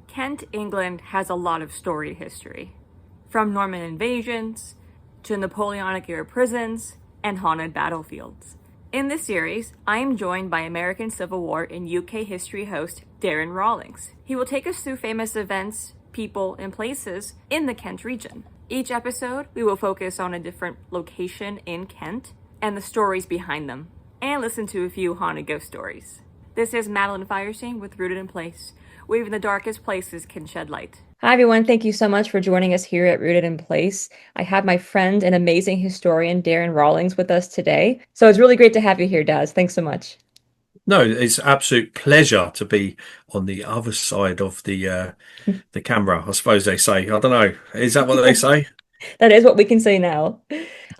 Kent, England has a lot of storied history, from Norman invasions to Napoleonic era prisons and haunted battlefields. In this series, I am joined by American Civil War and UK history host Darren Rawlings. He will take us through famous events, people, and places in the Kent region. Each episode, we will focus on a different location in Kent and the stories behind them, and listen to a few haunted ghost stories. This is Madeline Firestein with Rooted in Place, where even the darkest places can shed light. Hi, everyone. Thank you so much for joining us here at Rooted in Place. I have my friend and amazing historian, Darren Rawlings, with us today. So it's really great to have you here, Daz. Thanks so much. No, it's an absolute pleasure to be on the other side of the camera, I suppose they say. I don't know. Is that what they say? That is what we can say now.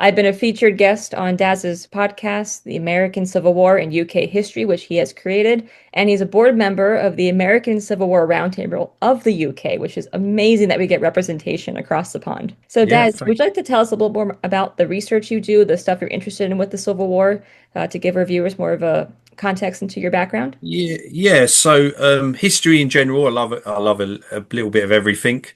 I've been a featured guest on Daz's podcast, The American Civil War and UK History, which he has created. And he's a board member of the American Civil War Roundtable of the UK, which is amazing that we get representation across the pond. So, Yeah, Daz, would you like to tell us a little more about the research you do, the stuff you're interested in with the Civil War, to give our viewers more of a context into your background? yeah. So, history in general, I love it. I love a little bit of everything.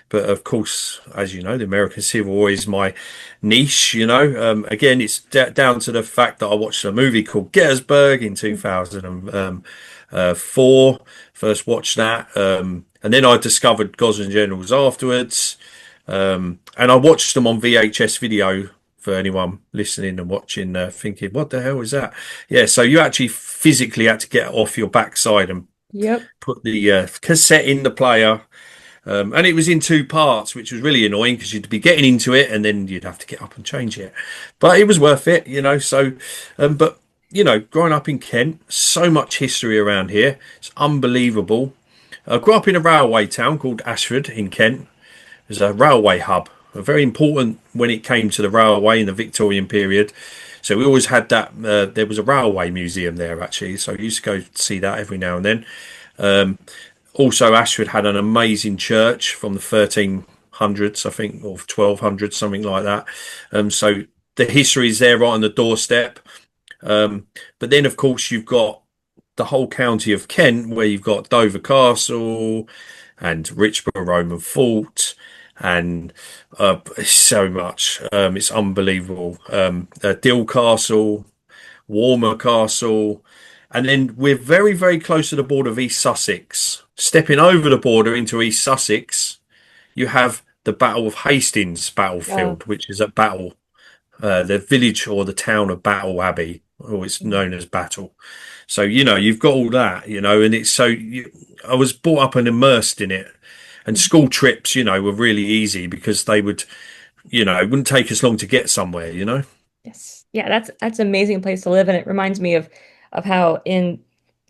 But of course, as you know, the American Civil War is my niche. Again, it's down to the fact that I watched a movie called Gettysburg in 2004. First watched that, and then I discovered Gods and Generals afterwards. And I watched them on VHS video for anyone listening and watching, thinking, what the hell is that? Yeah, so you actually physically had to get off your backside and Yep. put the cassette in the player. And it was in two parts, which was really annoying because you'd be getting into it and then you'd have to get up and change it. But it was worth it. So, growing up in Kent, so much history around here. It's unbelievable. I grew up in a railway town called Ashford in Kent. There's a railway hub, very important when it came to the railway in the Victorian period. So we always had that. There was a railway museum there, actually. So I used to go see that every now and then. Also, Ashford had an amazing church from the 1300s, I think, or 1200s, something like that. So the history is there right on the doorstep. But then, of course, you've got the whole county of Kent, where you've got Dover Castle and Richborough Roman Fort, and so much. It's unbelievable. Dill Castle, Warmer Castle, and then we're very, very close to the border of East Sussex. Stepping over the border into East Sussex, you have the Battle of Hastings Wow. battlefield, which is at Battle, the village or the town of Battle Abbey, or it's known as Battle. So, you've got all that, and it's I was brought up and immersed in it. And school trips, were really easy because they would, it wouldn't take us long to get somewhere. Yes. Yeah, that's an amazing place to live, and it reminds me of how in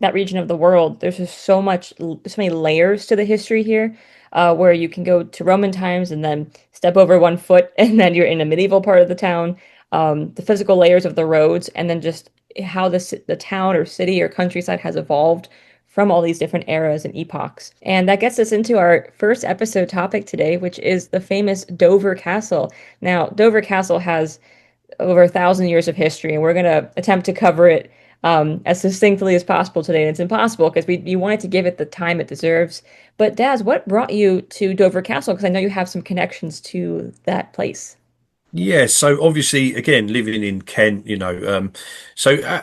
that region of the world there's just so many layers to the history here, where you can go to Roman times and then step over 1 foot and then you're in a medieval part of the town. The physical layers of the roads, and then just how the town or city or countryside has evolved from all these different eras and epochs. And that gets us into our first episode topic today, which is the famous Dover Castle. Now, Dover Castle has over 1,000 years of history, and we're going to attempt to cover it as succinctly as possible today. And it's impossible because we wanted to give it the time it deserves. But Daz, what brought you to Dover Castle? Because I know you have some connections to that place. Yeah, so obviously, again, living in Kent, so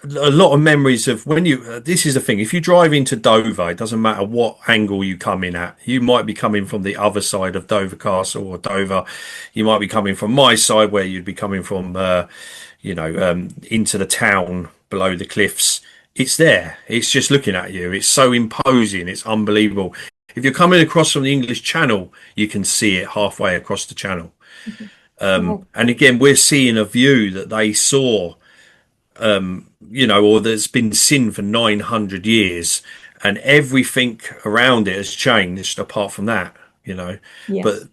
a lot of memories of when this is the thing, if you drive into Dover, it doesn't matter what angle you come in at. You might be coming from the other side of Dover Castle or Dover. You might be coming from my side, where you'd be coming from, into the town below the cliffs. It's there. It's just looking at you. It's so imposing. It's unbelievable. If you're coming across from the English Channel, you can see it halfway across the channel. Mhm. Wow. And again, we're seeing a view that they saw, or that's been seen for 900 years, and everything around it has changed apart from that. Yes.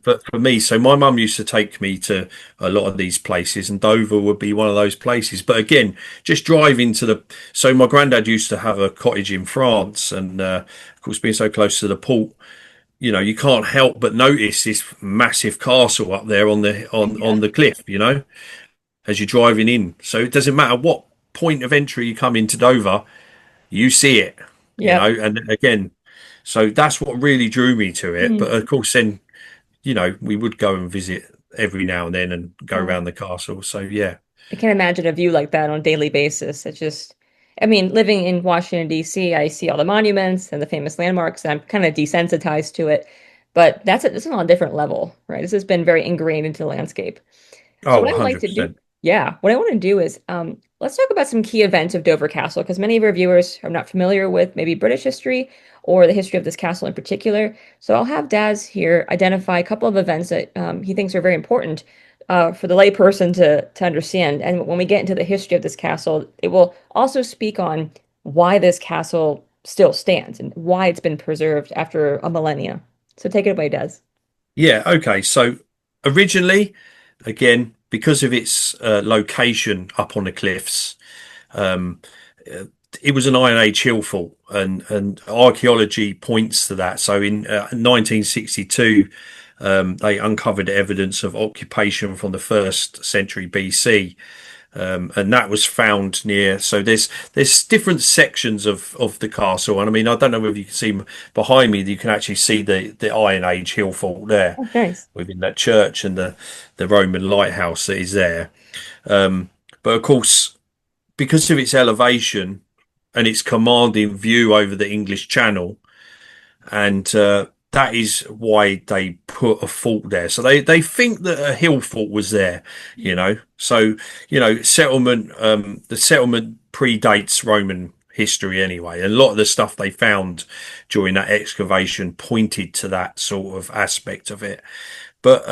But for me, so my mum used to take me to a lot of these places, and Dover would be one of those places. But again, just driving so my granddad used to have a cottage in France, and of course, being so close to the port, you can't help but notice this massive castle up there on the Yeah. on the cliff, as you're driving in. So it doesn't matter what point of entry you come into Dover, you see it. Yep. And again, So that's what really drew me to it. But Hmm. of course, then, we would go and visit every now and then and go Wow. around the castle. So yeah. I can't imagine a view like that on a daily basis. It's just, I mean, living in Washington, D.C., I see all the monuments and the famous landmarks, and I'm kind of desensitized to it. But that's on a different level, right? This has been very ingrained into the landscape. So Oh, what I would like to do, 100%. yeah, what I want to do is let's talk about some key events of Dover Castle, because many of our viewers are not familiar with maybe British history or the history of this castle in particular. So I'll have Daz here identify a couple of events that he thinks are very important for the layperson to understand. And when we get into the history of this castle, it will also speak on why this castle still stands and why it's been preserved after a millennia. So take it away, Daz. Yeah. Okay. So originally, again, because of its location up on the cliffs, um, uh, it was an Iron Age hill fort, and archaeology points to that. So in 1962, they uncovered evidence of occupation from the first century BC, and that was found near. So there's different sections of the castle, and I mean I don't know whether you can see behind me. You can actually see the Iron Age hill fort there Oh, nice. within that church and the Roman lighthouse that is there. But of course, because of its elevation and its commanding view over the English Channel, and that is why they put a fort there. So they think that a hill fort was there, So settlement. The settlement predates Roman history anyway. A lot of the stuff they found during that excavation pointed to that sort of aspect of it. But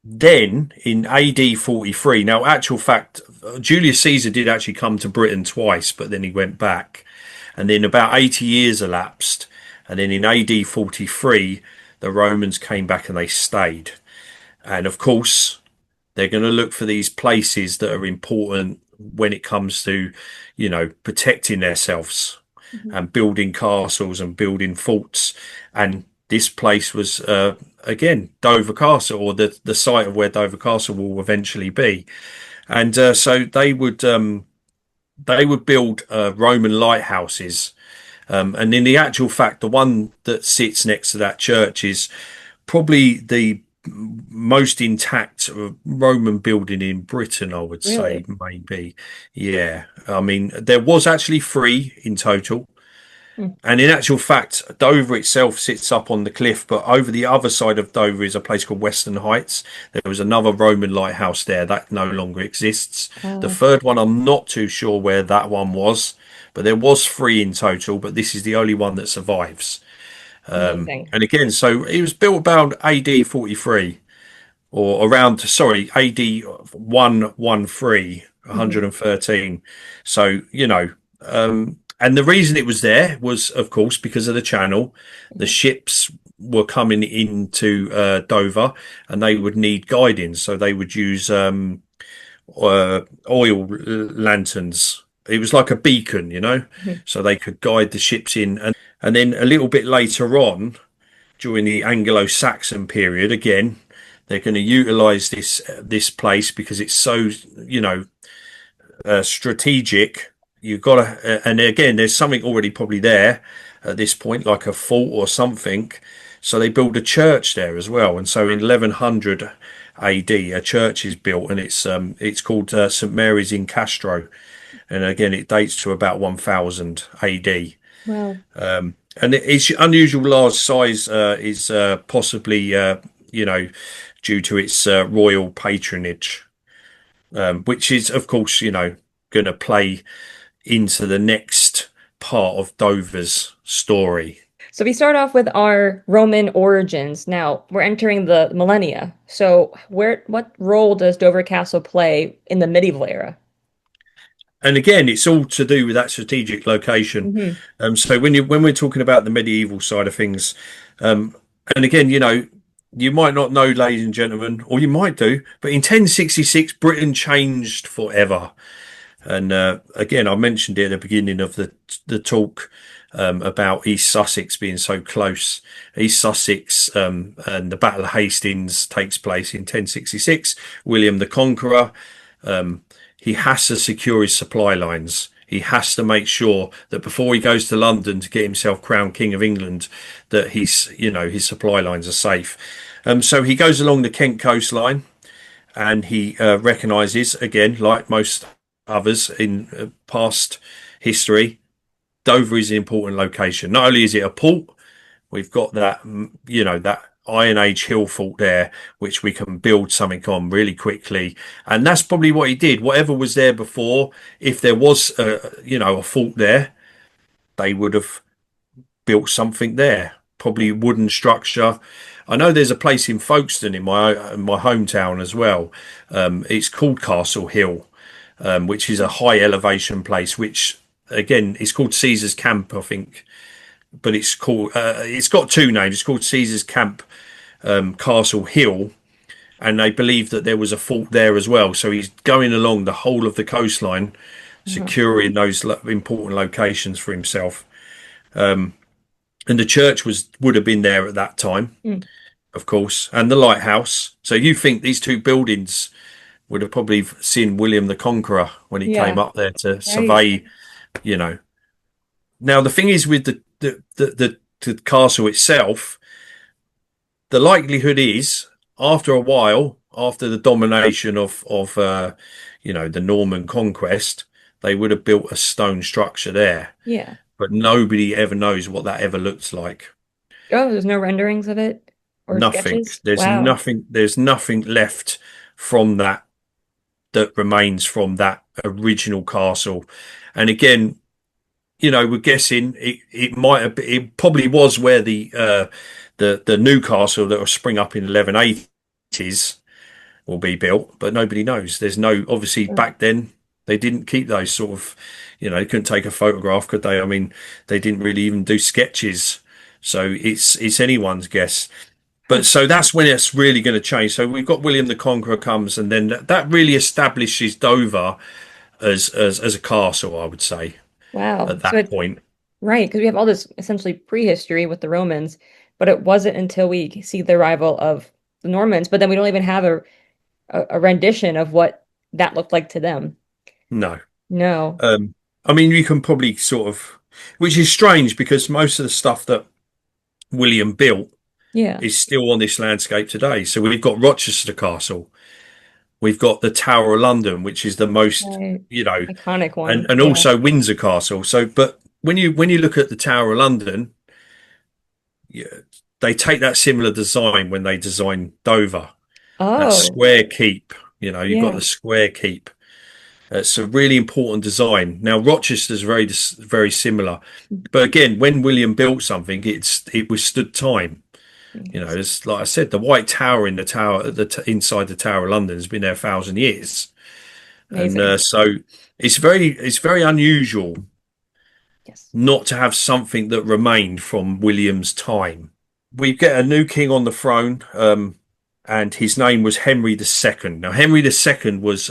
then in AD 43, now actual fact, Julius Caesar did actually come to Britain twice, but then he went back. And then about 80 years elapsed. And then in AD 43, the Romans came back and they stayed. And of course, they're going to look for these places that are important when it comes to, protecting themselves Mhm. and building castles and building forts. And this place was, again, Dover Castle, or the site of where Dover Castle will eventually be. And so they would build Roman lighthouses, and in the actual fact, the one that sits next to that church is probably the most intact Roman building in Britain, I would say, Really? maybe. Yeah. I mean, there was actually three in total. Hmm. And in actual fact, Dover itself sits up on the cliff, but over the other side of Dover is a place called Western Heights. There was another Roman lighthouse there that no longer exists. The Oh, third one, I'm not too sure where that one was, but there was three in total, but this is the only one that survives. amazing. And again, so it was built about AD 43 or around, sorry, AD 113, Mhm. 113. So, and the reason it was there was, of course, because of the channel. The Mhm. ships were coming into Dover and they would need guiding. So they would use oil lanterns. It was like a beacon, Mhm. so they could guide the ships in. And then a little bit later on, during the Anglo-Saxon period, again, they're going to utilize this place because it's so, strategic. You've got to, and again, there's something already probably there at this point, like a fort or something. So they build a church there as well. And so in 1100 AD, a church is built, and it's called St Mary's in Castro. And again, it dates to about 1000 AD. Wow. And its unusual large size is possibly, due to its royal patronage, which is, of course, going to play into the next part of Dover's story. So we start off with our Roman origins. Now we're entering the millennia. So what role does Dover Castle play in the medieval era? And again, it's all to do with that strategic location. Hmm. So when we're talking about the medieval side of things, um, and again, you might not know, ladies and gentlemen, or you might do, but in 1066, Britain changed forever. And again, I mentioned it at the beginning of the talk, about East Sussex being so close. East Sussex, and the Battle of Hastings takes place in 1066. William the Conqueror, he has to secure his supply lines He has to make sure that before he goes to London to get himself crowned King of England, that his supply lines are safe. So he goes along the Kent coastline, and he recognises, again, like most others in past history, Dover is an important location. Not only is it a port, we've got that, that Iron Age hill fort there, which we can build something on really quickly. And that's probably what he did. Whatever was there before, if there was, a fort there, they would have built something there. Probably wooden structure. I know there's a place in Folkestone in my hometown as well. It's called Castle Hill, which is a high elevation place, which again is called Caesar's Camp, I think. But it's got two names. It's called Caesar's Camp, Castle Hill, and they believe that there was a fort there as well. So he's going along the whole of the coastline, Uh-huh. securing those important locations for himself. And the church would have been there at that time, Mm. of course, and the lighthouse. So you think these two buildings would have probably seen William the Conqueror when he came Yeah, up there to right. survey, you know. Now the thing is with the castle itself, the likelihood is after a while, after the domination of the Norman conquest, they would have built a stone structure there. Yeah. But nobody ever knows what that ever looks like. Oh, there's no renderings of it or Nothing. sketches? There's Wow. nothing. There's nothing left from that remains from that original castle. And again, we're guessing it might have it probably was where the new castle that will spring up in 1180s will be built, but nobody knows. There's no obviously Sure. back then they didn't keep those sort of they couldn't take a photograph, could they? I mean, they didn't really even do sketches, so it's anyone's guess. Huh. But so that's when it's really going to change. So we've got William the Conqueror comes, and then that really establishes Dover as a castle, I would say, Wow. at So that it point. right, because we have all this essentially prehistory with the Romans, but it wasn't until we see the arrival of the Normans, but then we don't even have a rendition of what that looked like to them. No. No. I mean, you can probably sort of, which is strange because most of the stuff that William built Yeah. is still on this landscape today. So we've got Rochester Castle, we've got the Tower of London, which is the most, Right. you know, Iconic and one. and Yeah. also Windsor Castle. So, but when you look at the Tower of London, yeah, they take that similar design when they design Dover, that Oh, square keep. You've got yeah. the square keep. It's a really important design. Now, Rochester's very similar, but again, when William built something, it withstood time. Yes. It's like I said, the White Tower in the tower, inside the Tower of London has been there 1,000 years, and Amazing. so it's very unusual Yes. not to have something that remained from William's time. We get a new king on the throne, and his name was Henry II. Now, Henry II was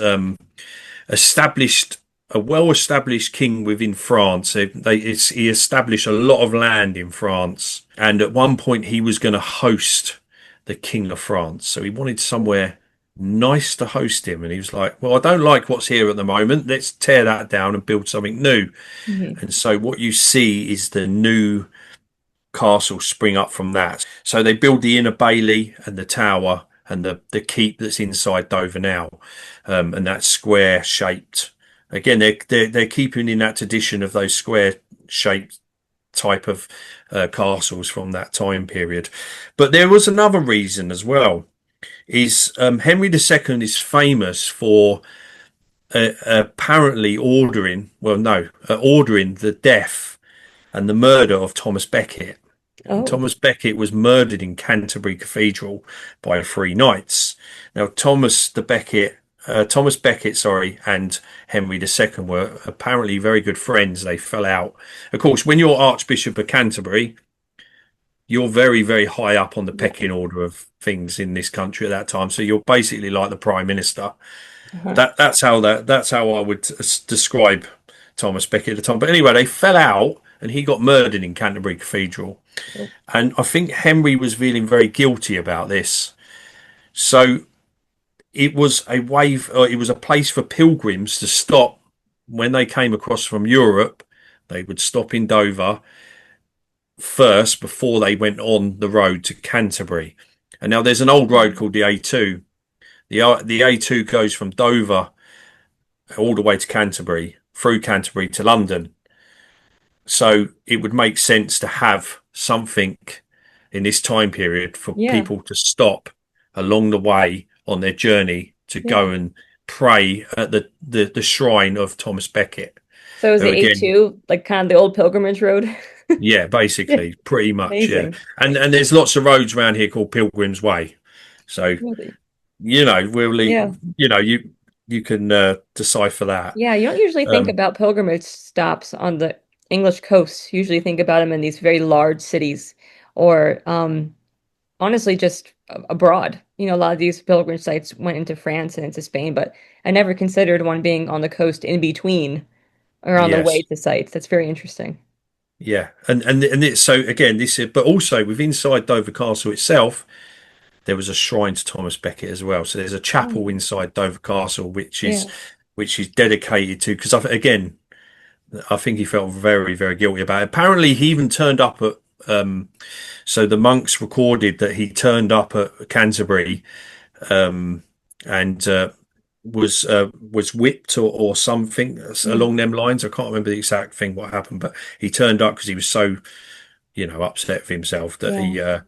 established a well-established king within France. He established a lot of land in France, and at one point he was going to host the King of France. So he wanted somewhere nice to host him, and he was like, "Well, I don't like what's here at the moment. Let's tear that down and build something new." Hmm. And so what you see is the new castle spring up from that. So they build the inner bailey and the tower and the keep that's inside Dover now, and that's square shaped. Again, they're keeping in that tradition of those square shaped type of castles from that time period. But there was another reason as well. Is Henry II is famous for apparently ordering the death and the murder of Thomas Becket. And Oh. Thomas Becket was murdered in Canterbury Cathedral by three knights. Now, Thomas Becket, sorry, and Henry II were apparently very good friends. They fell out. Of course, when you're Archbishop of Canterbury, you're very, very high up on the Yeah. pecking order of things in this country at that time. So you're basically like the Prime Minister. Uh-huh. That's how I would describe Thomas Becket at the time. But anyway, they fell out, and he got murdered in Canterbury Cathedral. Oh. And I think Henry was feeling very guilty about this. So it was a place for pilgrims to stop when they came across from Europe, they would stop in Dover first before they went on the road to Canterbury. And now there's an old road Mm. called the A2. The A2 goes from Dover all the way to Canterbury, through Canterbury to London. So it would make sense to have something in this time period for Yeah, people to stop along the way on their journey to yeah. go and pray at the shrine of Thomas Becket, So is who the again, A2 like kind of the old pilgrimage road? yeah, Yeah, basically, pretty much, yeah. amazing. And there's lots of roads around here called Pilgrim's Way. So, Really? Yeah. you can decipher that. Yeah, you don't usually think Um, about pilgrimage stops on the English coast. You usually think about them in these very large cities or honestly just abroad. A lot of these pilgrimage sites went into France and into Spain, but I never considered one being on the coast in between or on the way yes. to sites. That's very interesting. Yeah, and it's so again this is, but also with inside Dover Castle itself, there was a shrine to Thomas Becket as well. So there's a chapel Oh, inside Dover Castle yeah. which is dedicated to because again I think he felt very very guilty about it. Apparently he even turned up at so the monks recorded that he turned up at Canterbury um, and was whipped or something Mm, along them lines. I can't remember the exact thing what happened, but he turned up because he was so upset with himself that yeah.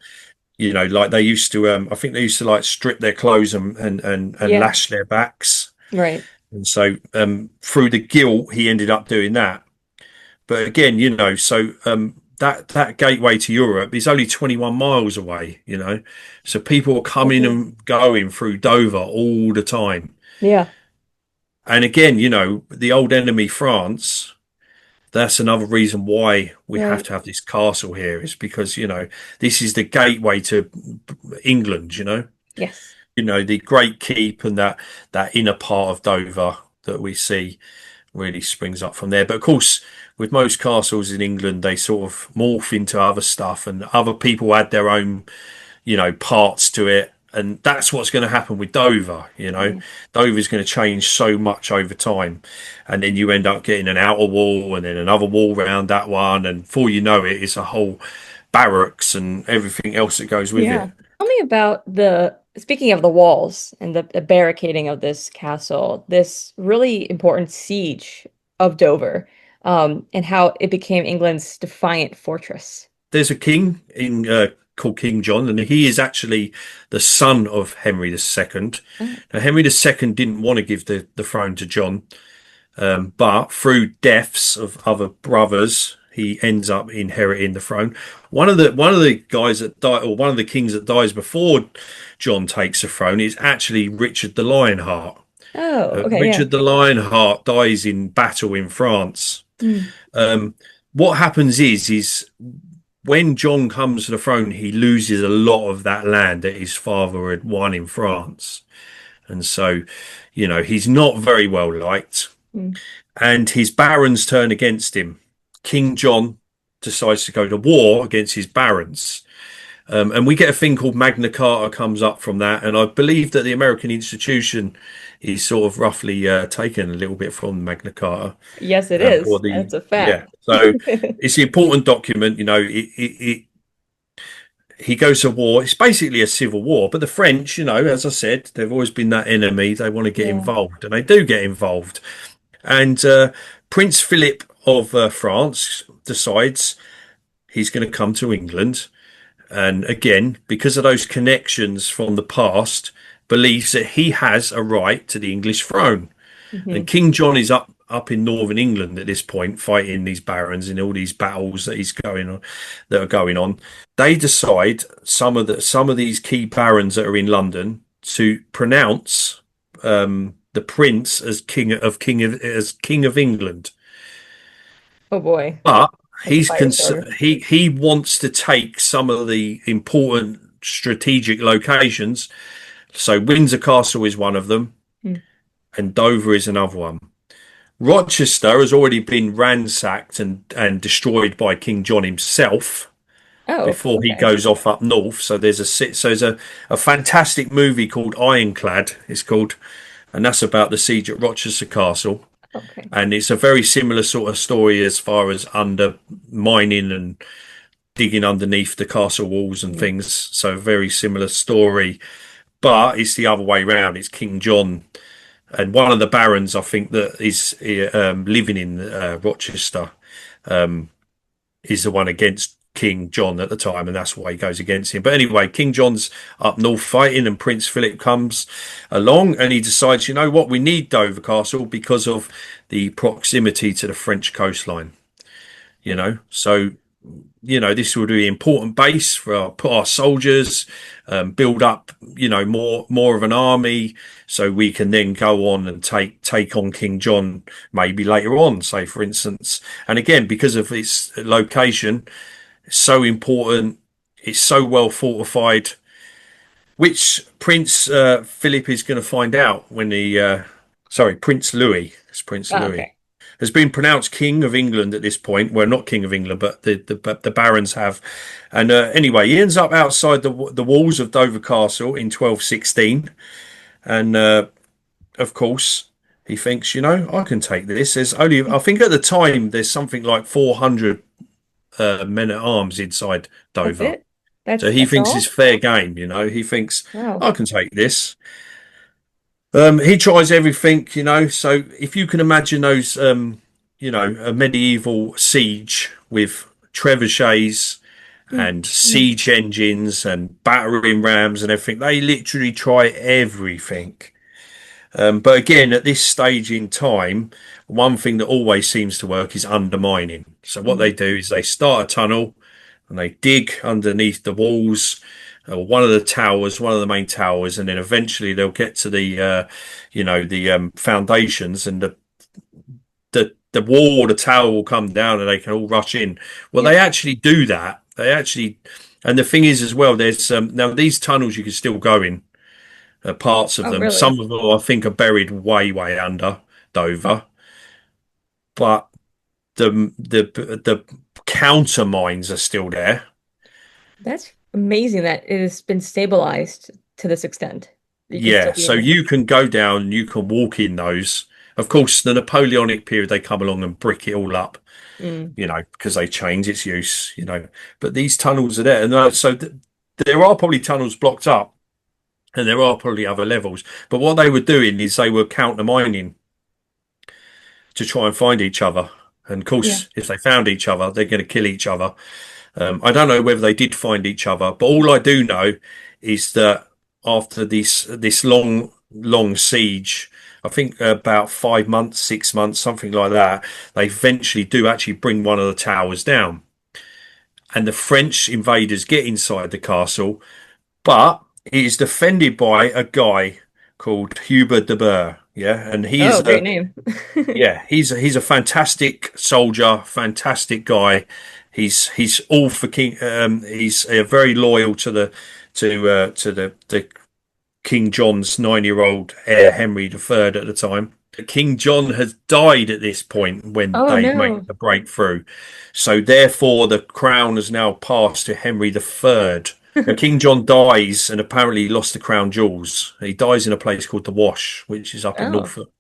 he like they used to I think they used to like strip their clothes and Yeah. lash their backs, Right. and so through the guilt he ended up doing that. But again, so that gateway to Europe is only 21 miles away, so people are coming Okay. and going through Dover all the time. Yeah. And again, the old enemy France, that's another reason why we have Right. to have this castle here, is because this is the gateway to England. Yes. The Great Keep and that inner part of Dover that we see really springs up from there. But of course, with most castles in England, they sort of morph into other stuff, and other people add their own parts to it. And that's what's going to happen with Dover. Yeah. Dover's going to change so much over time. And then you end up getting an outer wall and then another wall around that one. And before you know it, it's a whole barracks and everything else that goes with Yeah. it. Tell me about speaking of the walls and the barricading of this castle, this really important siege of Dover, and how it became England's defiant fortress. There's a king in called King John, and he is actually the son of Henry II. Oh, Now, Henry II didn't want to give the throne to John, but through deaths of other brothers, he ends up inheriting the throne. One of the guys that died, or one of the kings that dies before John takes the throne, is actually Richard the Lionheart. oh, okay, yeah. Richard the Lionheart dies in battle in France. Mm, Um, what happens is when John comes to the throne, he loses a lot of that land that his father had won in France. And so, he's not very well liked. mm. And his barons turn against him. King John decides to go to war against his barons. And we get a thing called Magna Carta comes up from that. And I believe that the American institution is sort of roughly taken a little bit from Magna Carta. Yes, it Or is. the That's a Yeah, fact. so it's an important document. He goes to war. It's basically a civil war. But the French, as I said, they've always been that enemy. They want to get Yeah. involved, and they do get involved. And Prince Philip of France decides he's going to come to England, and again, because of those connections from the past, believes that he has a right to the English throne. And Hmm. King John is up in northern England at this point, fighting these barons in all these battles that are going on. They decide some of these key barons that are in London to pronounce the prince as king of England. Oh boy, But that's a fire starter. he wants to take some of the important strategic locations. So Windsor Castle is one of them, Hmm. and Dover is another one. Rochester has already been ransacked and destroyed by King John himself Oh, before he okay. goes off up north. So there's a fantastic movie called Ironclad. It's called, and that's about the siege at Rochester Castle. Okay. And it's a very similar sort of story as far as undermining and digging underneath the castle walls and Mm. things. So very similar story, but it's the other way round. It's King John and one of the barons, I think, that is living in Rochester, is the one against King John at the time, and that's why he goes against him. But anyway, King John's up north fighting, and Prince Philip comes along, and he decides, you know what, we need Dover Castle because of the proximity to the French coastline. You Mm. know, so this would be an important base for put our soldiers, build up, more of an army, so we can then go on and take on King John maybe later on, say for instance. And again, because of its location, it's so important. It's so well fortified, which Prince Philip is going to find out when sorry, Prince Louis. It's Prince Oh, Louis okay. has been pronounced King of England at this point. Well, not King of England, but the barons have. And anyway, he ends up outside the walls of Dover Castle in 1216, and of course he thinks, I can take this. There's only, I think at the time, there's something like 400 men at arms inside That's Dover. it. So he That's thinks it's all. fair game. He thinks Wow. I can take this. He tries everything, So if you can imagine those, a medieval siege with trebuchets Mm. and Mm. siege engines and battering rams and everything, they literally try everything. But again, at this stage in time, one thing that always seems to work is undermining. So what Mm. they do is they start a tunnel and they dig underneath the walls, one of the towers, one of the main towers, and then eventually they'll get to the foundations, and the wall or the tower will come down, and they can all rush in. Well, Yeah. they actually do that. They actually, and the thing is as well, there's now these tunnels you can still go in, parts of Oh, them. really? Some of them I think are buried way under Dover, but the counter mines are still there. That's amazing that it has been stabilized to this extent. You can still Yeah, be so in there. you can go down and you can walk in those. Of course, the Napoleonic period, they come along and brick it all up, Mm. because they change its use. But these tunnels are there. And so there are probably tunnels blocked up and there are probably other levels. But what they were doing is they were counter mining to try and find each other. And of Yeah. course, if they found each other, they're going to kill each other. I don't know whether they did find each other, but all I do know is that after this long siege, I think about 5 months, 6 months, something like that, they eventually do actually bring one of the towers down, and the French invaders get inside the castle, but it is defended by a guy called Hubert de Burgh. Yeah, and he Oh, is great a name. yeah, he's a fantastic soldier, fantastic guy. He's all for King. He's very loyal to the King John's 9-year-old heir Henry III at the time. King John has died at this point when Oh, they made no. the breakthrough, so therefore the crown has now passed to Henry III. Now King John dies, and apparently he lost the crown jewels. He dies in a place called the Wash, which is up in Oh, Norfolk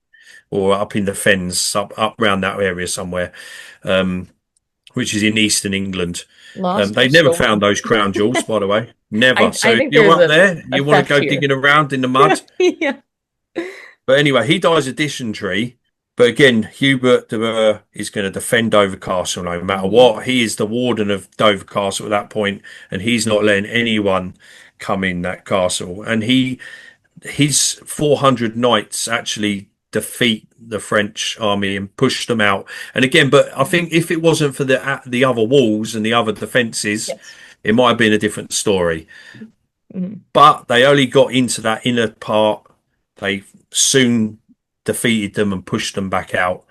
or up in the fens, up around that area somewhere, um, which is in eastern England. lost or They never found stolen. those crown jewels, by the way, never. So I if think you're there's up there, a you want to theft go here. digging around in the Yeah. mud. Yeah. But anyway, he dies of dysentery. But again, Hubert de Burgh is going to defend Dover Castle no matter Mm. what. He is the warden of Dover Castle at that point, and he's not letting anyone come in that castle. And his 400 knights actually defeat the French army and push them out. And again, but I think if it wasn't for the other walls and the other defences, Yes. it might have been a different story. Mm. But they only got into that inner part. They soon defeated them and pushed them back out.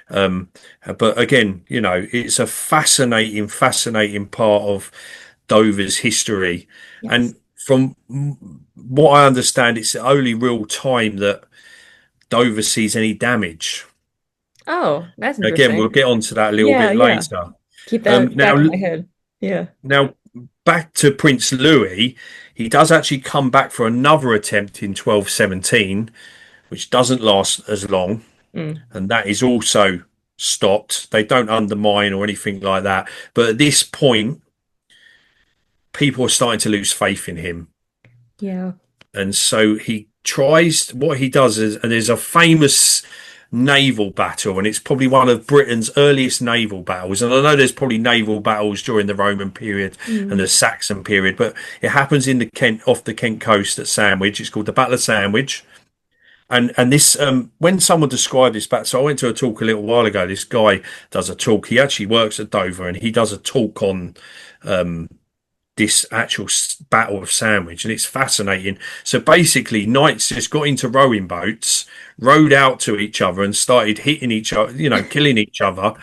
Um, but again, it's a fascinating part of Dover's history. Yes. And from what I understand, it's the only real time that Dover sees any damage. Oh, that's Again, we'll interesting. get onto that a little Yeah, bit yeah. later. Keep Um, that back now, in my head. Yeah. now back to Prince Louis, he does actually come back for another attempt in 1217, which doesn't last as long. Mm. and that is also stopped. They don't undermine or anything like that. But at this point, people are starting to lose faith in him. Yeah. And so he tries, what he does is, and there's a famous naval battle, and it's probably one of Britain's earliest naval battles. And I know there's probably naval battles during the Roman period and the Mm. Saxon period, but it happens in the Kent, off the Kent coast at Sandwich. It's called the Battle of Sandwich. And this, when someone described this battle, so I went to a talk a little while ago. This guy does a talk. He actually works at Dover, and he does a talk on this actual Battle of Sandwich, and it's fascinating. So basically, knights just got into rowing boats, rowed out to each other, and started hitting each other, killing each other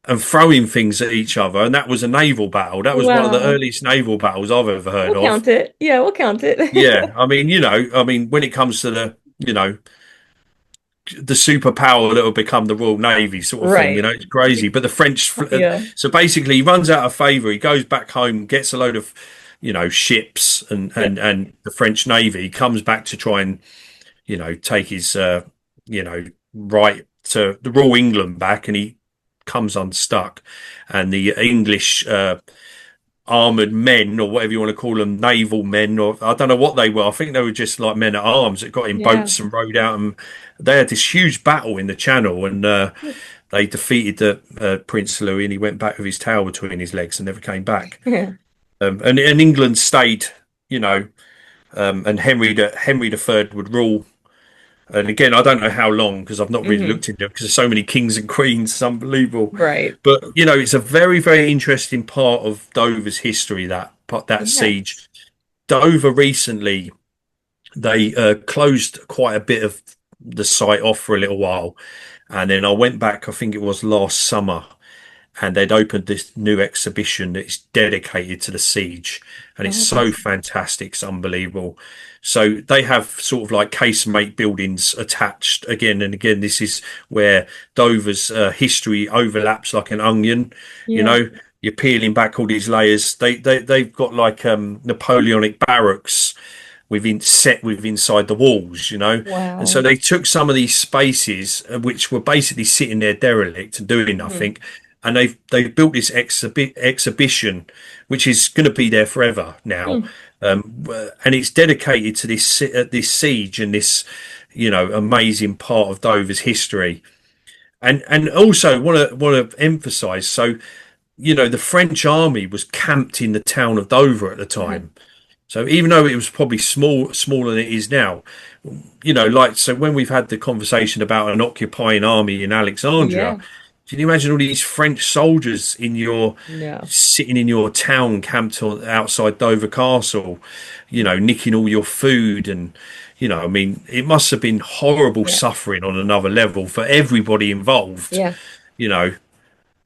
and throwing things at each other. And that was a naval battle. That was one of the Wow. earliest naval battles I've ever heard We'll of. count it. Yeah, we'll count it. Yeah, when it comes to the superpower that will become the Royal Navy sort of thing. Right. It's crazy. But the French, Yeah. so basically, he runs out of favour. He goes back home, gets a load of, ships and Yeah. and the French Navy. He comes back to try and, take his, right to the Royal England back, and he comes unstuck, and the English armored men, or whatever you want to call them, naval men, or I don't know what they were. I think they were just like men at arms that got in Yeah. boats and rowed out. And they had this huge battle in the Channel, and they defeated the Prince Louis, and he went back with his tail between his legs and never came back. Yeah. And England stayed, and Henry the Third would rule. And again, I don't know how long because I've not really Hmm. looked into it because there's so many kings and queens. It's unbelievable. Right. But it's a very, very interesting part of Dover's history. That Yeah. siege. Dover recently they closed quite a bit of the site off for a little while, and then I went back. I think it was last summer, and they'd opened this new exhibition that's dedicated to the siege, and it's Oh, so that's fantastic, it's unbelievable. So they have sort of like casemate buildings attached again and again. This is where Dover's history overlaps like an onion. you yeah. know you're peeling back all these layers. They've got like Napoleonic barracks with inside the walls. And so Wow. they took some of these spaces which were basically sitting there derelict and doing Hmm. nothing, and they've built this exhibition which is going to be there forever now. Hmm. And it's dedicated to this siege and this amazing part of Dover's history. And also want to emphasize, so the French army was camped in the town of Dover at the Uh-huh. time. So even though it was probably smaller than it is now, like, so when we've had the conversation about an occupying army in Alexandria, Yeah. can you imagine all these French soldiers No. sitting in your town, camped outside Dover Castle, nicking all your food? And I mean, it must have been horrible Yeah. suffering on another level for everybody involved. Yeah. You know,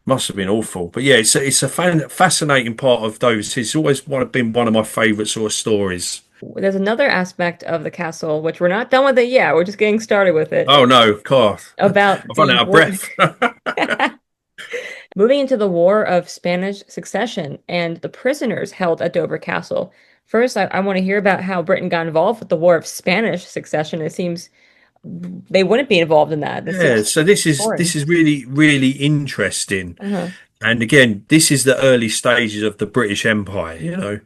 must have been awful. But yeah, it's a fascinating part of Dover. It's always been one of my favourite sort of stories. There's another aspect of the castle, which we're not done with it yet. We're just getting started with it. Oh no, God, About I've run the out of war. breath. Moving into the War of Spanish Succession and the prisoners held at Dover Castle. First, I want to hear about how Britain got involved with the War of Spanish Succession. It seems they wouldn't be involved in that. This Yeah, seems so this foreign. is really, really interesting. Uh-huh. And again, this is the early stages of the British Empire.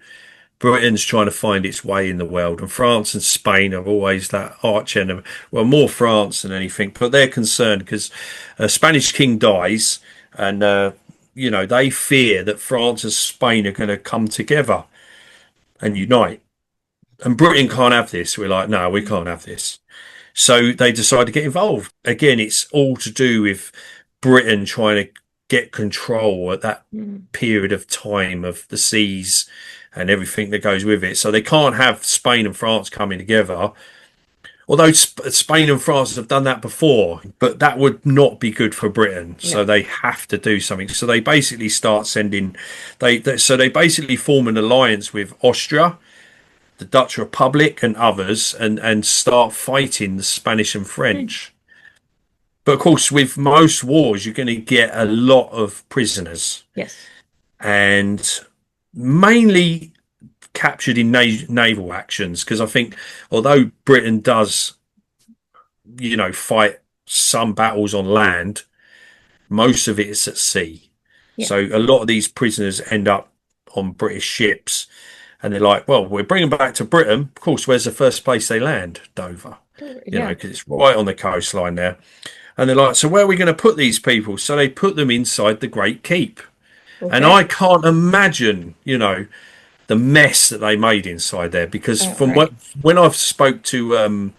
Britain's trying to find its way in the world, and France and Spain are always that arch enemy. Well, more France than anything, but they're concerned because a Spanish king dies, and they fear that France and Spain are going to come together and unite. And Britain can't have this. We're like, no, we can't have this. So they decide to get involved. Again, it's all to do with Britain trying to get control at that Mhm. period of time of the seas and everything that goes with it. So they can't have Spain and France coming together. Although Spain and France have done that before, but that would not be good for Britain. So No. they have to do something. So they basically start sending, they basically form an alliance with Austria, the Dutch Republic, and others, and start fighting the Spanish and Hmm. French. But of course, with most wars, you're going to get a lot of prisoners, Yes. and mainly captured in naval actions. Because I think, although Britain does, fight some battles on land, most of it is at sea. Yeah. So a lot of these prisoners end up on British ships, and they're like, well, we're bringing them back to Britain. Of course, where's the first place they land? Dover, Yeah. because it's right on the coastline there. And they're like, so where are we going to put these people? So they put them inside the Great Keep. And Okay. I can't imagine, the mess that they made inside there, because from Right. when I've spoke to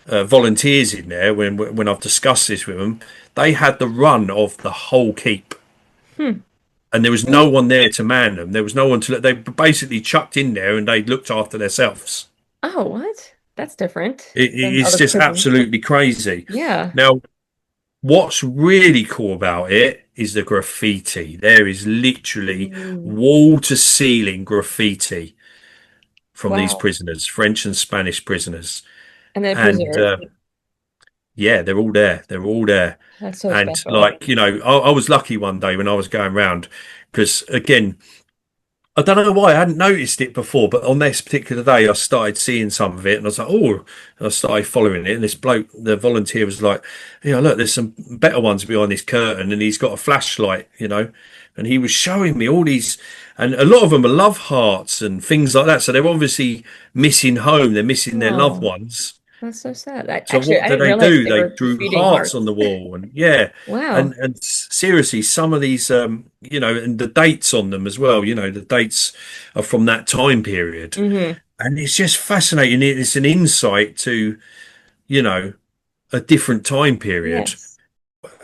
volunteers in there, when I've discussed this with them, they had the run of the whole keep, Hmm. and there was no one there to man them. There was no one to let. They were basically chucked in there, and they looked after themselves. Oh, what? That's different than It's other just prisons. absolutely crazy. Yeah. Now, what's really cool about it is the graffiti. There is literally Ooh. wall to ceiling graffiti from these Wow. prisoners, French and Spanish prisoners. And then And preserved. yeah, they're all there. They're all there. That's so And special. like, I was lucky one day when I was going round because, again, I don't know why I hadn't noticed it before, but on this particular day, I started seeing some of it, and I was like, "Oh!" And I started following it. And this bloke, the volunteer, was like, "Yeah, look, there's some better ones behind this curtain, and he's got a flashlight. And he was showing me all these, and a lot of them are love hearts and things like that. So they're obviously missing home. They're missing their loved Oh, ones. that's so sad. So Actually, what I do didn't they realize do? they They were drew graffitiing hearts on hearts. the wall, and yeah, Wow. and seriously, some of these, and the dates on them as well. The dates are from that time period, Hmm. and it's just fascinating. It's an insight to you know a different time period, Yes.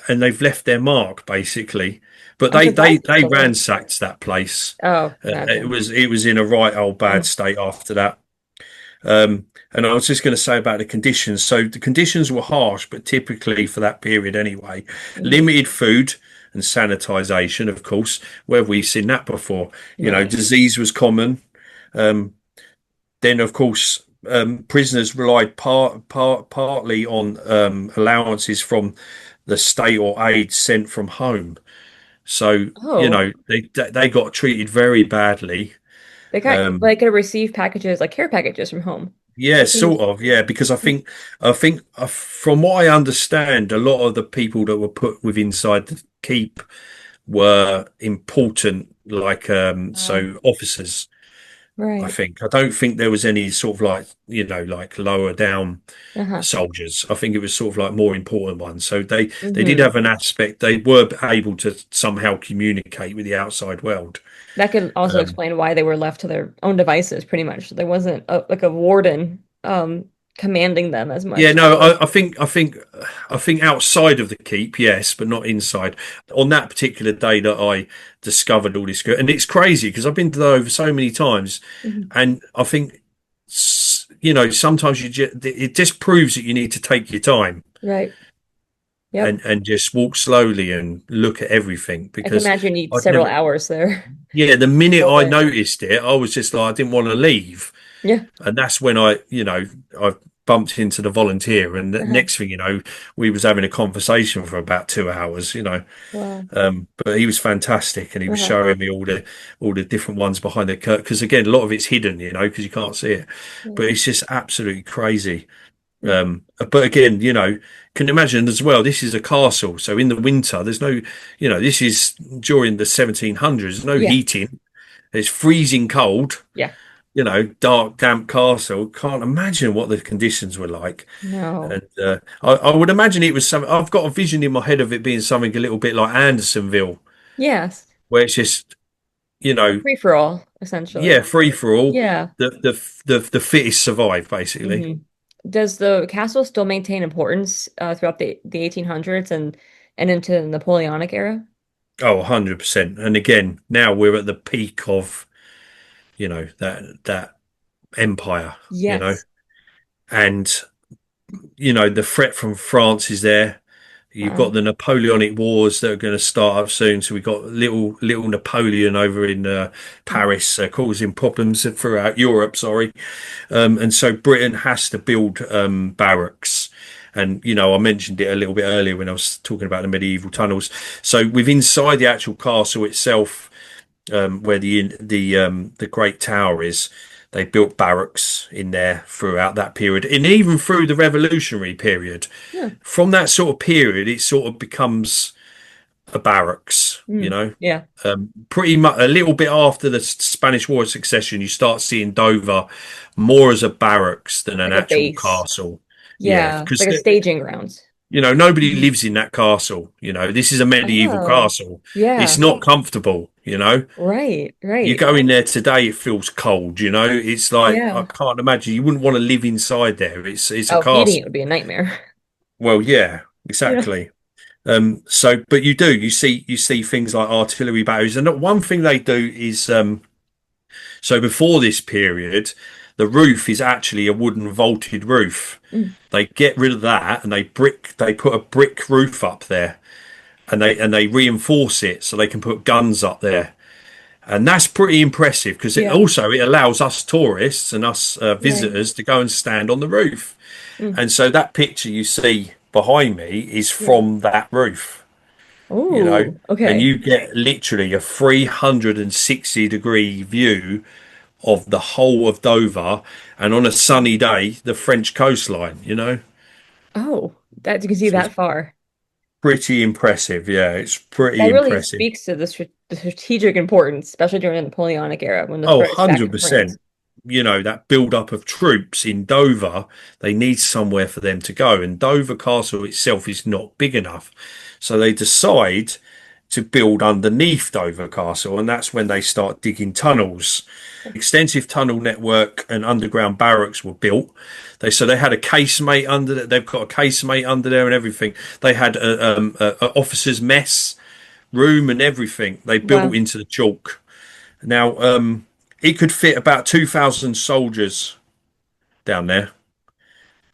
and they've left their mark basically. But I'm they surprised they it's they still there. ransacked that place. Oh, It imagine. was it was in a right old bad Mm. state after that. And I was just going to say about the conditions. So the conditions were harsh, but typically for that period anyway, Hmm. limited food and sanitization, of course. Where have we seen that before? Right. Disease was common. Um, then, of course, prisoners relied partly on allowances from the state or aid sent from home. So, Oh, they got treated very badly. they got Um, like could receive packages like care packages from home. Yeah, That seems. sort of. Yeah, because I think from what I understand, a lot of the people that were put with inside the keep were important, like Oh, so officers. I right. think I don't think there was any sort of like like lower down Uh-huh. soldiers. I think it was sort of like more important ones. So they did Hmm. have an aspect. They were able to somehow communicate with the outside world. That could also Um, explain why they were left to their own devices, pretty much. There wasn't like a warden commanding them as Yeah, much. They no, were, I think outside of the keep, yes, but not inside. On that particular day that I discovered all this, and it's crazy because I've been to over so many times, Mhm. and I think sometimes it just proves that you need to take your time Right. Yep. and just walk slowly and look at everything I can because imagine you need I'd several never. hours there. Yeah, the minute All I day. noticed it, I was just like I didn't want to leave. Yeah. And that's when I bumped into the volunteer, and the Uh-huh. next thing we was having a conversation for about 2 hours. Wow. But he was fantastic, and he was Uh-huh. showing me all the different ones behind the curtain. Because again, a lot of it's hidden, because you can't see it. Yeah. But it's just absolutely crazy. Yeah. But again, can you imagine as well? This is a castle, so in the winter, there's no, this is during the 1700s. There's no Yeah. heating. It's freezing cold, Yeah. dark, damp castle. Can't imagine what the conditions were like. No. And I would imagine it was something. I've got a vision in my head of it being something a little bit like Andersonville, Yes. where it's just, you know, Free for all, essentially. yeah, free for all. Yeah. The fittest survive, basically. Hmm. Does the castle still maintain importance throughout the 1800s and into the Napoleonic era? Oh, 100%. And again, now we're at the peak of, that empire, Yes. and the threat from France is there. You've got Wow. the Napoleonic Wars that are going to start up soon. So we've got little Napoleon over in Paris, causing problems throughout Europe. Sorry, and so Britain has to build barracks. And I mentioned it a little bit earlier when I was talking about the medieval tunnels. So with inside the actual castle itself, where the Great Tower is, They built barracks in there throughout that period, and even through the revolutionary period. Yeah. From that sort of period, it sort of becomes a barracks, Yeah. pretty much a little bit after the Spanish War of Succession, you start seeing Dover more as a barracks than an Like a actual base. castle. Yeah, Yeah. because Like a staging grounds. nobody Mhm. lives in that castle. This is a medieval Oh, castle. It's yeah. not comfortable. Right. You Right. go in there today, it feels cold. It's like I Yeah. can't imagine. You wouldn't want to live inside there. It's a Oh, heating it castle. would be a nightmare. Well, yeah, Yeah. exactly. But you see things like artillery batteries, and one thing they do is so before this period, the roof is actually a wooden vaulted roof. Mm. They get rid of that and they put a brick roof up there, and they reinforce it so they can put guns up there. And that's pretty impressive because Yeah. it allows us tourists and us Right. visitors to go and stand on the roof. Mm. And so that picture you see behind me is Yeah. from that roof, you know, Ooh, and okay. you get literally a 360-degree view of the whole of Dover, and on a sunny day, the French coastline. Oh, that you can see So that it's far. pretty impressive. Yeah, it's pretty That really impressive. speaks to the strategic importance, especially during the Napoleonic era when the Oh, threat is back from France. 100%. That build up of troops in Dover, they need somewhere for them to go. And Dover Castle itself is not big enough. So they decide to build underneath Dover Castle. And that's when they start digging tunnels. Extensive tunnel network and underground barracks were built. So they had a casemate under there. They've got a casemate under there and everything. They had a officers' mess room and everything. They built Wow, into the chalk. Now, it could fit about 2,000 soldiers down there.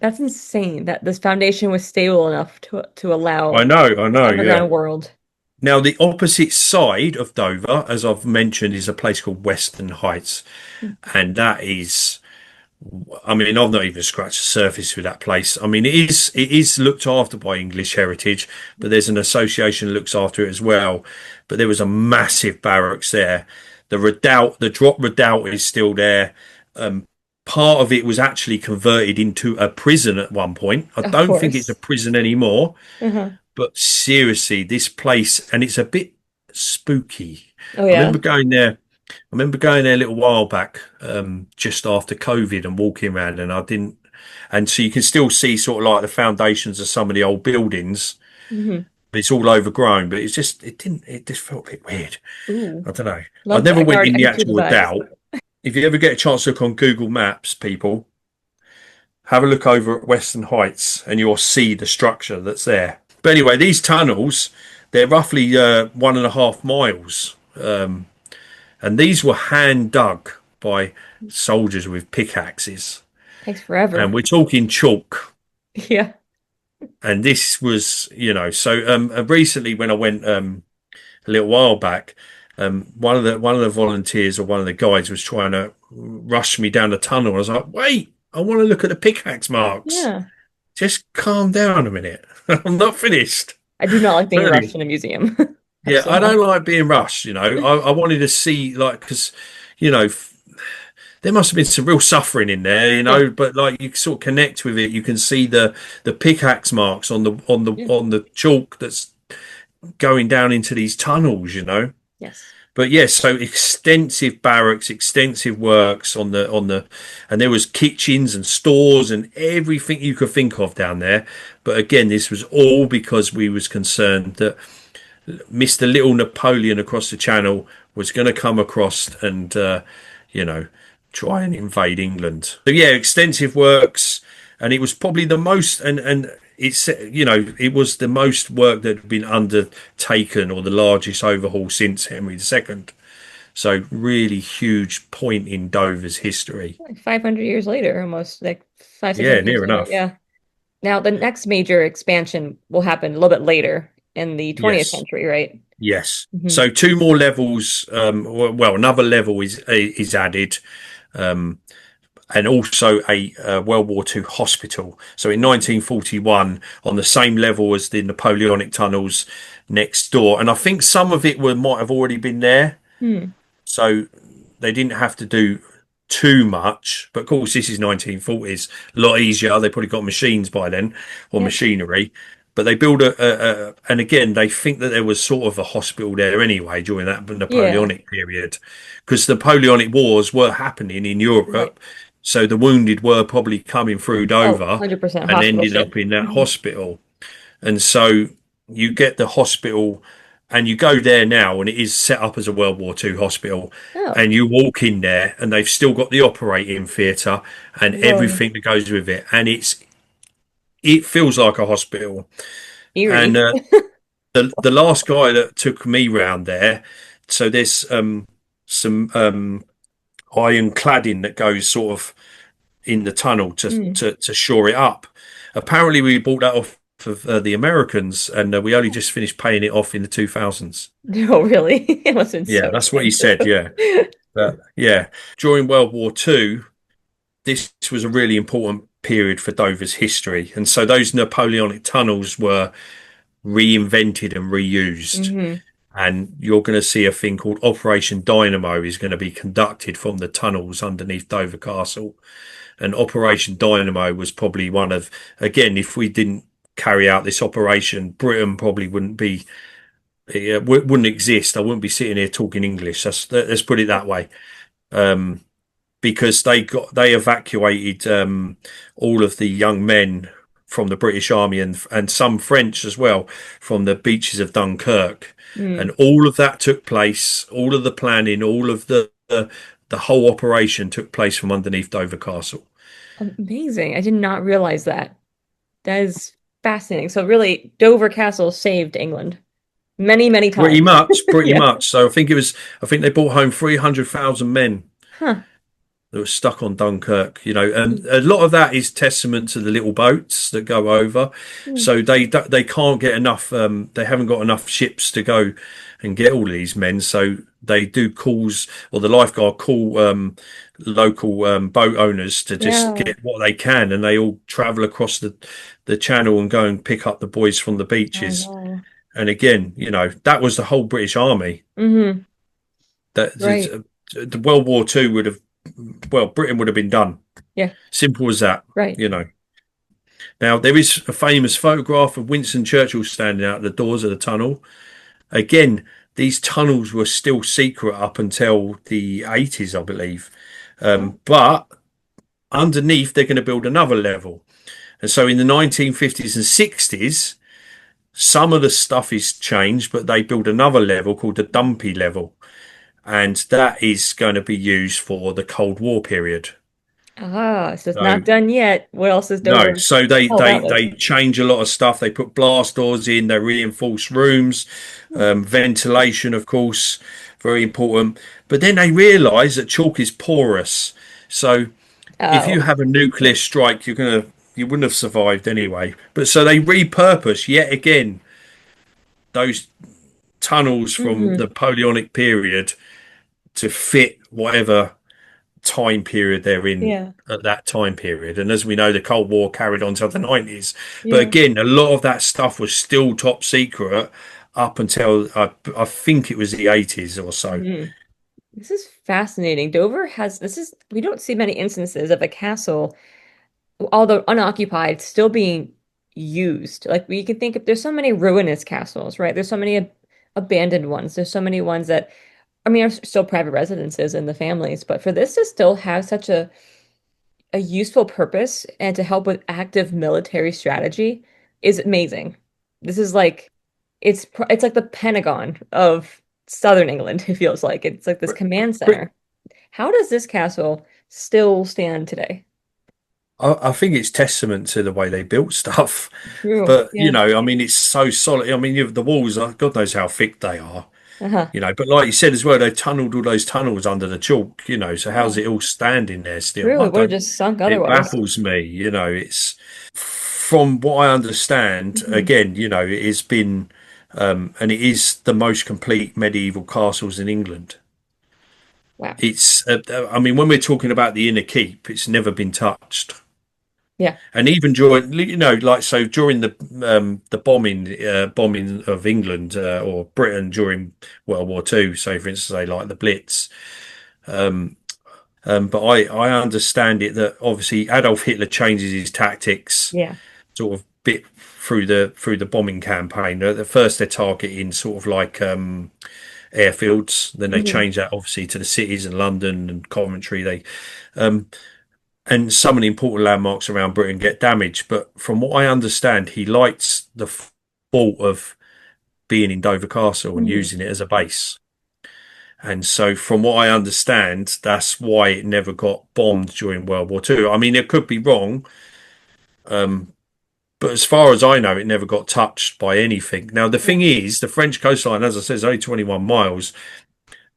that's insane that this foundation was stable enough to I allow know, I this know, yeah. underground world. Now, the opposite side of Dover, as I've mentioned, is a place called Western Heights. Mm. And that is, I mean, I've not even scratched the surface with that place. I mean, it is looked after by English Heritage, but there's an association that looks after it as well. But there was a massive barracks there. The redoubt, the drop redoubt is still there. Part of it was actually converted into a prison at one point. I Of don't think it's a course. prison anymore, Uh-huh. but seriously, this place, and it's a bit spooky. Oh I yeah. remember going there. I remember going there a little while back, just after COVID, and walking around, and I didn't. And so you can still see sort of like the foundations of some of the old buildings. Hmm. It's all overgrown, but it just felt a bit weird. Ooh, I don't know. I love that. never went in I the can feel the actual vibes. redoubt. If you ever get a chance to look on Google Maps, people, have a look over at Western Heights and you'll see the structure that's there. But anyway, these tunnels, they're roughly 1.5 miles. And these were hand dug by soldiers with pickaxes. Takes And forever. we're talking chalk. Yeah. And this was, so recently when I went a little while back, one of the volunteers or one of the guides was trying to rush me down the tunnel. I was like, wait, I want to look at the pickaxe marks. Yeah. Just calm down a minute. I'm not finished. I do not like being But rushed anyway, in a museum. yeah, I Absolutely not. don't like being rushed. I wanted to see like because you know there must have been some real suffering in there, Yeah. but like you sort of connect with it. You can see the pickaxe marks on Yeah. the chalk that's going down into these tunnels. Yes. But yes, so extensive barracks, extensive works and there was kitchens and stores and everything you could think of down there. But again, this was all because we was concerned that Mr. Little Napoleon across the channel was going to come across and, you know, try and invade England. So yeah, extensive works, and it was probably the most, and it was the most work that had been undertaken or the largest overhaul since Henry II. So really huge point in Dover's history. Like 500 years later, almost like five, six Yeah, hundred years near later. enough. Yeah. Now, the next major expansion will happen a little bit later in the 20th Yes. century, right? Yes. Hmm. So two more levels. Well, another level is added. Um, and also a World War II hospital. So in 1941, on the same level as the Napoleonic tunnels next door, and I think some of it might have already been there, Hmm. so they didn't have to do too much. But of course, this is 1940s, a lot easier. They probably got machines by then or Yeah. machinery. But they build and again, they think that there was sort of a hospital there anyway during that Yeah. Napoleonic period, because the Napoleonic Wars were happening in Right. Europe. So the wounded were probably coming through Oh, Dover 100% and hospital ended ship. up in that Mhm. hospital. And so you get the hospital and you go there now, and it is set up as a World War II hospital. Oh, And you walk in there, and they've still got the operating theatre and whoa. everything that goes with it. And it feels like a hospital. And Eerie. the last guy that took me round there, so there's some iron cladding that goes sort of in the tunnel Mm. to shore it up. Apparently, we bought that off of the Americans, and we only just finished paying it off in the 2000s. No, really? It must have been so Yeah, that's what he expensive. said. Yeah, but yeah, during World War II, this was a really important period for Dover's history, and so those Napoleonic tunnels were reinvented and reused. Hmm. And you're going to see a thing called Operation Dynamo is going to be conducted from the tunnels underneath Dover Castle. And Operation Dynamo was probably one of, again, if we didn't carry out this operation, Britain probably wouldn't be, wouldn't exist. I wouldn't be sitting here talking English. Let's put it that way. Um, because they evacuated all of the young men from the British Army and some French as well from the beaches of Dunkirk, and Mm. all of that took place. All of the planning, all of the whole operation took place from underneath Dover Castle. Amazing. I did not realize that. That is fascinating. So really, Dover Castle saved England many, many Pretty times. much, pretty Yeah. much. So I think they brought home 300,000 men Huh. that were stuck on Dunkirk, and a lot of that is testament to the little boats that go over. Mm. So they can't get enough. They haven't got enough ships to go and get all these men. So they do calls, or the lifeguard call local boat owners to just Yeah. get what they can, and they all travel across the channel and go and pick up the boys from the Oh, beaches. wow. And again, that was the whole British Army. Hmm. That Right. the World War Two would have, well, Britain would have been done. Yeah. Simple as that, Right. you know. Now, there is a famous photograph of Winston Churchill standing out at the doors of the tunnel. Again, these tunnels were still secret up until the 80s, I believe. Oh. But underneath, they're going to build another level. And so in the 1950s and 60s, some of the stuff is changed, but they build another level called the dumpy level. And that is going to be used for the Cold War period. Ah, so it's So not done yet. What else is no, Dover so they held they out with? they change a lot of stuff. They put blast doors in, they reinforce rooms, Hmm. ventilation, of course, very important. But then they realise that chalk is porous, so if you Oh. have a nuclear strike, you wouldn't have survived anyway. But so they repurpose yet again those tunnels from the Hmm. Napoleonic period to fit whatever time period they're in Yeah. at that time period. And as we know, the Cold War carried on till the 90s. But Yeah. again, a lot of that stuff was still top secret up until I think it was the 80s or so. Hmm. This is fascinating. Dover has this is we don't see many instances of a castle, although unoccupied, still being used. Like we can think of there's so many ruinous castles, right? There's so many abandoned ones. There's so many ones that I mean are still private residences in the families, but for this to still have such a useful purpose and to help with active military strategy is amazing. This is like it's like the Pentagon of Southern England, it feels like. It's like this command But center. How does this castle still stand today? I think it's testament to the way they built stuff. True. But, Yeah. I mean, it's so solid. I mean, the walls, God knows how thick they are. Uh-huh. But like you said as well, they tunneled all those tunnels under the chalk, so how's Yeah. it all standing there still? True. I It would have don't, just sunk it otherwise. baffles me, it's from what I understand, Mhm. again, it has been, and it is the most complete medieval castles in England. Wow. I mean, when we're talking about the inner keep, it's never been touched. Yeah. And even during, like so during the bombing of England or Britain during World War II, so for instance, say like the Blitz, But I understand it that obviously Adolf Hitler changes his tactics Yeah. sort of bit through the bombing campaign. At first they're targeting sort of like airfields, then they Hmm. change that obviously to the cities and London and Coventry. And some of the important landmarks around Britain get damaged. But from what I understand, he likes the thought of being in Dover Castle and Hmm. using it as a base. And so, from what I understand, that's why it never got bombed during World War II. I mean, it could be wrong, but as far as I know, it never got touched by anything. Now, the Yeah. thing is, the French coastline, as I said, is only 21 miles.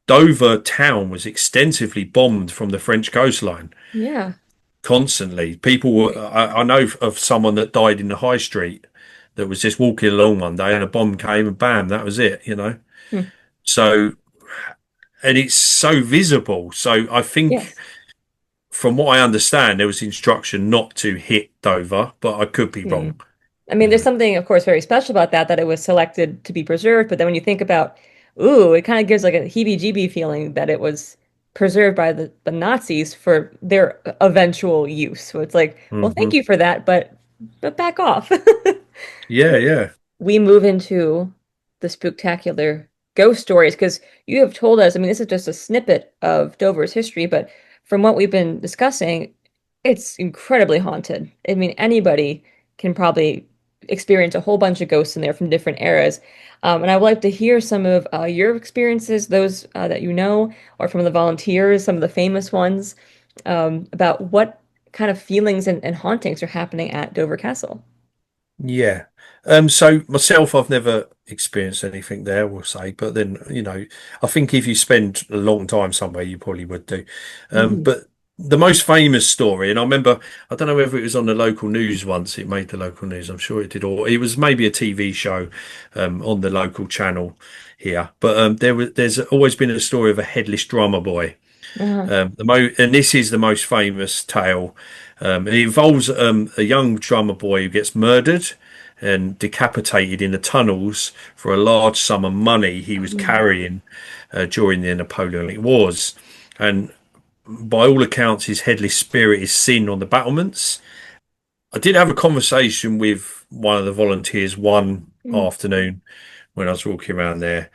Dover town was extensively bombed from the French coastline Yeah. constantly. People were, I know of someone that died in the high street that was just walking along one day and a bomb came and bam, that was it, you know? Hmm. So, and it's so visible. So I think Yes. from what I understand, there was instruction not to hit Dover, but I could be Hmm. wrong. I mean, You there's know. something, of course, very special about that, that it was selected to be preserved. But then when you think about, ooh, it kind of gives like a heebie-jeebie feeling that it was preserved by the Nazis for their eventual use. So it's like, well, thank Hmm. you for that, but back off. Yeah, yeah, We move into the spectacular ghost stories because you have told us, I mean, this is just a snippet of Dover's history, but from what we've been discussing, it's incredibly haunted. I mean, anybody can probably experience a whole bunch of ghosts in there from different eras. And I would like to hear some of your experiences, those that you know, or from the volunteers, some of the famous ones, about what kind of feelings and hauntings are happening at Dover Castle. yeah. So myself, I've never experienced anything there, we'll say, but then, I think if you spend a long time somewhere, you probably would do. Hmm. But the most famous story, and I remember, I don't know whether it was on the local news once, it made the local news, I'm sure it did, or it was maybe a TV show, on the local channel here. But there's always been a story of a headless drummer boy. Uh-huh. And this is the most famous tale. It involves a young drummer boy who gets murdered and decapitated in the tunnels for a large sum of money he was Oh. carrying during the Napoleonic Wars. And by all accounts, his headless spirit is seen on the battlements. I did have a conversation with one of the volunteers one Mm. afternoon when I was walking around there,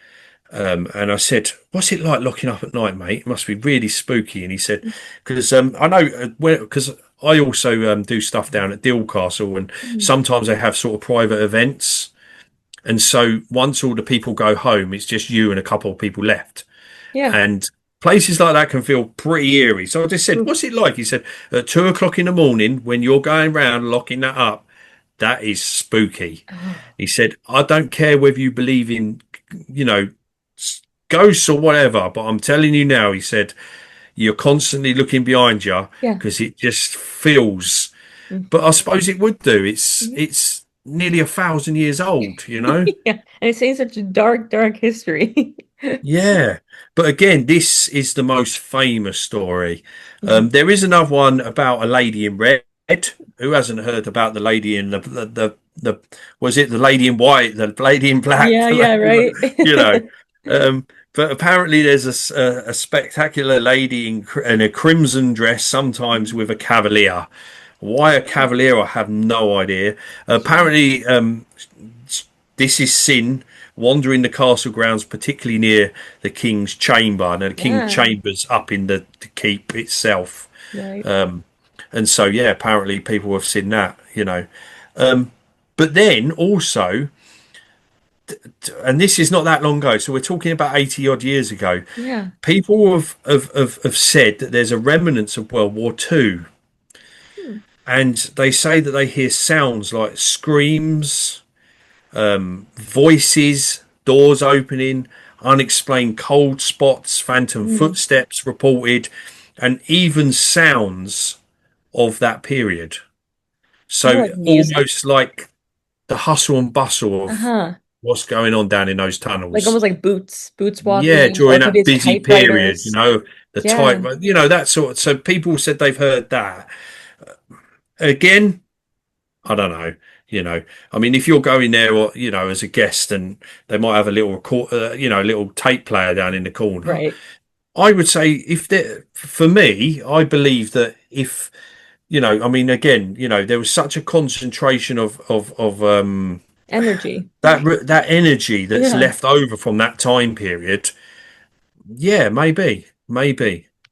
and I said, "What's it like locking up at night, mate? It must be really spooky." And he said, "Because I know because I also do stuff down at Deal Castle, and Mm. sometimes they have sort of private events. And so once all the people go home, it's just you and a couple of people left, Yeah. and." Places like that can feel pretty eerie. So I just said, Mm. "What's it like?" He said, "At 2 o'clock in the morning, when you're going round locking that up, that is spooky." Oh. He said, "I don't care whether you believe in, you know, ghosts or whatever, but I'm telling you now," he said, "you're constantly looking behind you Yeah. because it just feels." Mm. But I suppose it would do. It's Mhm. it's nearly 1,000 years old, you know? Yeah. And it's saying such a dark, dark history. Yeah. But again, this is the most famous story. Mhm. There is another one about a lady in red. Who hasn't heard about the lady in the was it the lady in white, the lady in black, Yeah, the yeah, lady, right. you know? But apparently there's a spectacular lady in a crimson dress, sometimes with a cavalier. Why a cavalier, I have no idea. Apparently, this is sin wandering the castle grounds, particularly near the king's chamber. Now, the king's Yeah, chamber's up in the keep itself. right. And so, yeah, apparently people have seen that. But then also, and this is not that long ago, so we're talking about 80 odd years ago, Yeah. people have said that there's a remnants of World War II. Hmm. And they say that they hear sounds like screams, voices, doors opening, unexplained cold spots, phantom Mm. footsteps reported, and even sounds of that period. More So like music. almost like the hustle and bustle of Uh-huh. what's going on down in those Like tunnels. almost like boots Yeah, walking, or during maybe that it's busy period, typewriters. the Yeah. type, that sort of. So people said they've heard that. Again, I don't know. I mean, if you're going there, or as a guest, and they might have a little record, a little tape player down in the corner. Right. I would say if there, for me, I believe that if, I mean, again, there was such a concentration of Energy. that energy that's Yeah. left over from that time period. Yeah, maybe,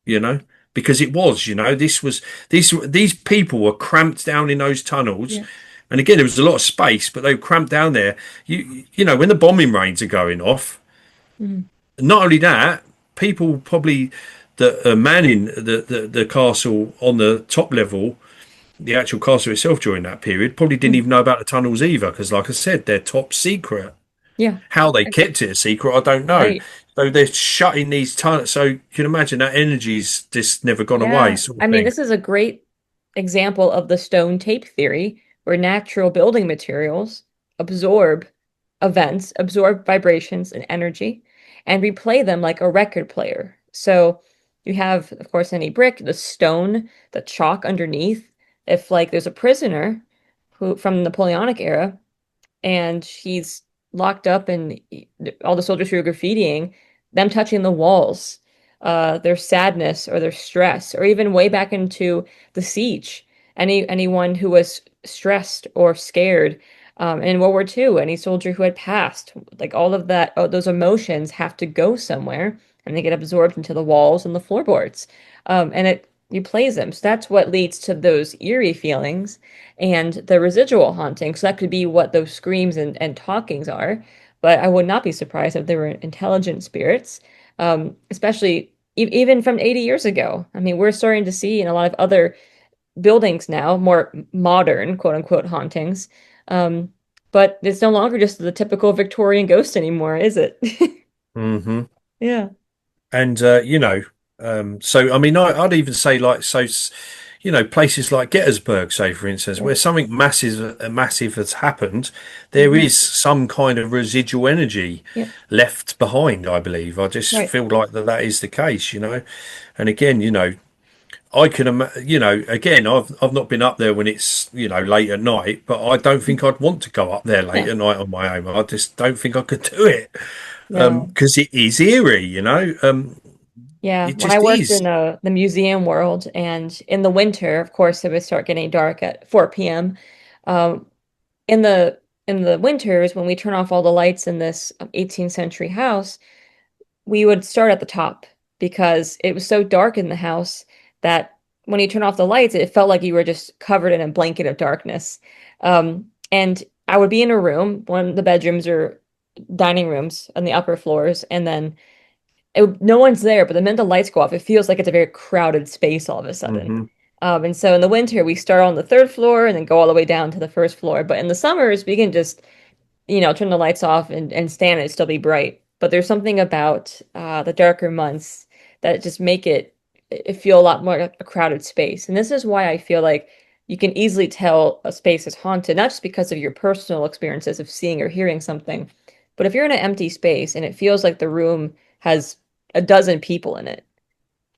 you know, because it was, these people were cramped down in those tunnels. Yeah. And again, there was a lot of space, but they were cramped down there. When the bombing rains are going off, Mhm. not only that, people probably that are manning the castle on the top level, the actual castle itself during that period, probably didn't Mhm. even know about the tunnels either, because like I said, they're top secret. Yeah. How they kept it a secret, I don't know. Right. So they're shutting these tunnels. So you can imagine that energy's just never gone away, Yeah. sort of I mean, thing. this is a great example of the stone tape theory, where natural building materials absorb events, absorb vibrations and energy, and replay them like a record player. So you have, of course, any brick, the stone, the chalk underneath. If like there's a prisoner who from the Napoleonic era, and he's locked up, and all the soldiers who are graffitiing, them touching the walls, their sadness or their stress, or even way back into the siege, anyone who was stressed or scared, in World War II, any soldier who had passed, like all of that, those emotions have to go somewhere, and they get absorbed into the walls and the floorboards, and it replays them. So that's what leads to those eerie feelings and the residual haunting. So that could be what those screams and talkings are. But I would not be surprised if they were intelligent spirits, especially even from 80 years ago. I mean, we're starting to see in a lot of other buildings now, more modern, quote unquote, hauntings. Um, but it's no longer just the typical Victorian ghost anymore, is it? Hmm. Yeah. And so I mean, I'd even say like places like Gettysburg, say for instance, Yeah. where something massive has happened, there Hmm. is some kind of residual energy Yep. left behind. I believe. I just Right. feel like that is the case. And again, I can, again, I've not been up there when it's late at night, but I don't think I'd want to go up there late Yeah. at night on my own. I just don't think I could do it, No. because it is eerie. Yeah, It when I just worked in is. the museum world, and in the winter, of course, it would start getting dark at 4 p.m. Um, in the winters, when we turn off all the lights in this 18th century house, we would start at the top because it was so dark in the house that when you turn off the lights, it felt like you were just covered in a blanket of darkness. And I would be in a room, one of the bedrooms or dining rooms on the upper floors, and then no one's there, but the minute the lights go off, it feels like it's a very crowded space all of a sudden. Hmm. And so in the winter, we start on the third floor and then go all the way down to the first floor. But in the summers, we can just, turn the lights off and stand and still be bright. But there's something about the darker months that just make it feel a lot more like a crowded space. And this is why I feel like you can easily tell a space is haunted, not just because of your personal experiences of seeing or hearing something, but if you're in an empty space and it feels like the room has a dozen people in it,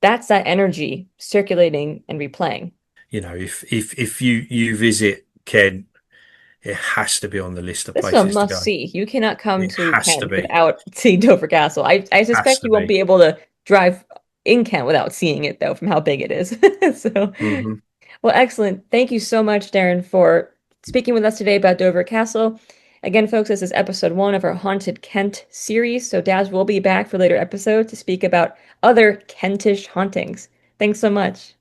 that's that energy circulating and replaying. If you visit Kent, it has to be on the list of This is a places to must go. see. You cannot come It to has to Kent be. without seeing Dover Castle. I Has suspect to you won't be. be able to drive in Kent without seeing it, though, from how big it is. So, Hmm. well, excellent. Thank you so much, Darren, for speaking with us today about Dover Castle. Again, folks, this is episode 1 of our Haunted Kent series. So, Daz will be back for later episodes to speak about other Kentish hauntings. Thanks so much.